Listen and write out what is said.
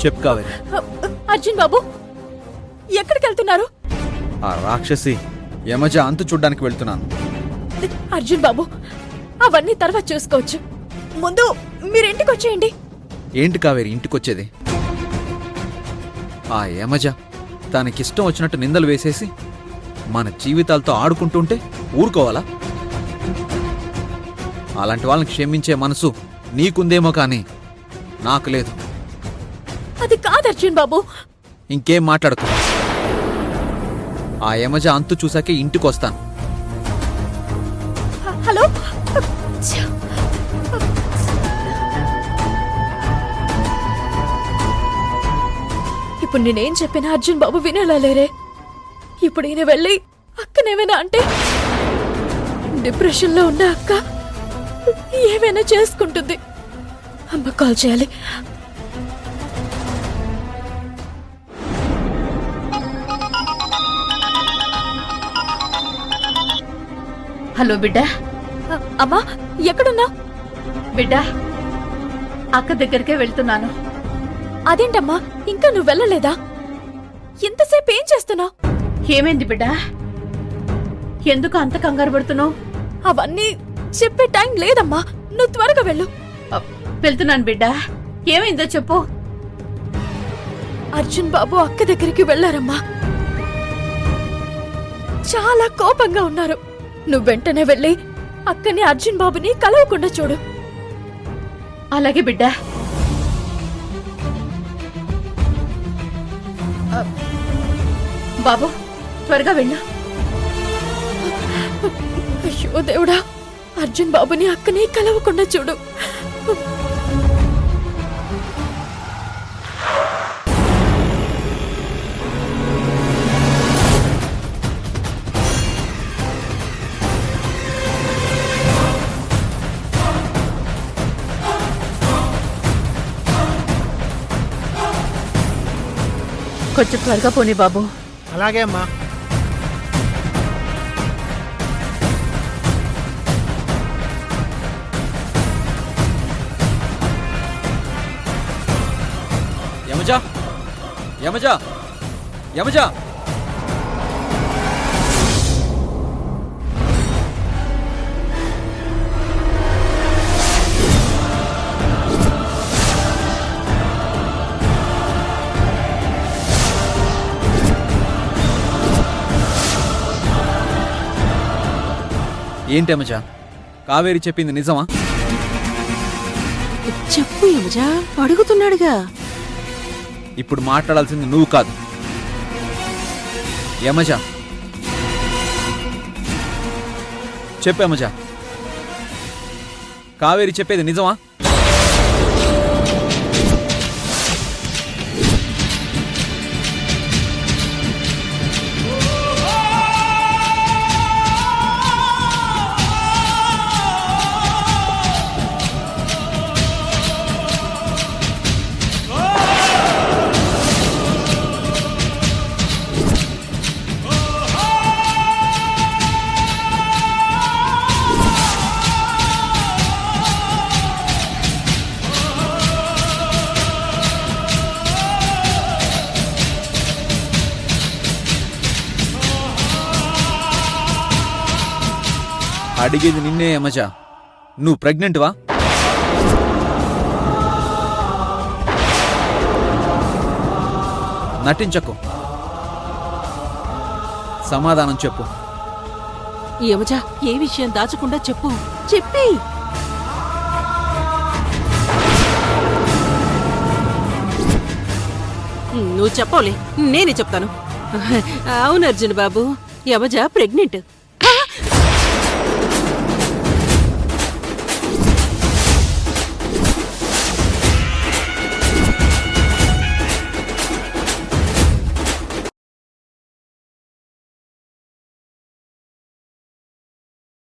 చెప్పు కావేరి. అర్జున్ బాబు ఎక్కడికి వెళ్తున్నారు? ఆ రాక్షసి యమజ అంతు చూడ్డానికి వెళ్తున్నాను. అర్జున్ బాబు అవన్నీ తర్వాత చూసుకోవచ్చు, ముందు మీరింటికి వచ్చేయండి. ఏంటి కావేరి ఇంటికొచ్చేది? ఆ యమజ తనకిష్టం వచ్చినట్టు నిందలు వేసేసి మన జీవితాలతో ఆడుకుంటుంటే ఊరుకోవాలా? అలాంటి వాళ్ళని క్షమించే మనసు నీకుందేమో కానీ నాకు లేదు. అది కాదు అర్జున్ బాబు. ఇంకేం మాట్లాడకు. ఆ యమజ అంతు చూసాకే ఇంటికొస్తాను. హలో, ఇప్పుడు నేనేం చెప్పినా అర్జున్ బాబు వినేలా లేరే. ఇప్పుడు ఈయన వెళ్ళి అక్కనేమైనా అంటే డిప్రెషన్లో ఉన్న అక్క ఏమైనా చేసుకుంటుంది. అమ్మ కాల్ చేయాలి. హలో బిడ్డా. అమ్మా ఎక్కడున్నా? బిడ్డా, అక్క దగ్గరికే వెళ్తున్నాను. అదేంటమ్మా ఇంకా నువ్వు వెళ్ళలేదా? ఇంతసేపు ఏం చేస్తున్నావు? ఏమైంది బిడ్డా? ఎందుకు అంత కంగారు పడుతున్నావు? అవన్నీ చెప్పే టైం లేదమ్మా, నువ్వు త్వరగా వెళ్ళు. వెళ్తున్నాను బిడ్డా. ఏమైందో చెప్పు. అర్జున్ బాబు అక్క దగ్గరికి వెళ్లారమ్మా. చాలా కోపంగా ఉన్నారు. నువ్వు వెంటనే వెళ్ళి అక్కని అర్జున్ బాబుని కలవకుండా చూడు. అలాగే బిడ్డా. బాబు త్వరగా వెళ్ళు. అయ్యో దేవుడా, అర్జున్ బాబుని అక్కని కలవకుండా చూడు. కొంచెం త్వరగా పోనీ బాబు. అలాగే అమ్మా. యమజ, యమజ, యమజ. ఏంటి యమజ, కావేరి చెప్పింది నిజమా? చెప్పు యమజా, అడుగుతున్నాడుగా. ఇప్పుడు మాట్లాడాల్సింది నువ్వు కాదు యమజ. చెప్పు యమజ, కావేరి చెప్పేది నిజమా? అడిగేది నిన్నే యమజ, నువ్వు ప్రెగ్నెంట్వా? నటించకు, సమాధానం చెప్పు. యమజా, ఏ విషయం దాచకుండా చెప్పు. చెప్పి నువ్వు చెప్పవులే, నేనే చెప్తాను. అవును అర్జున్ బాబు, యమజ ప్రెగ్నెంట్.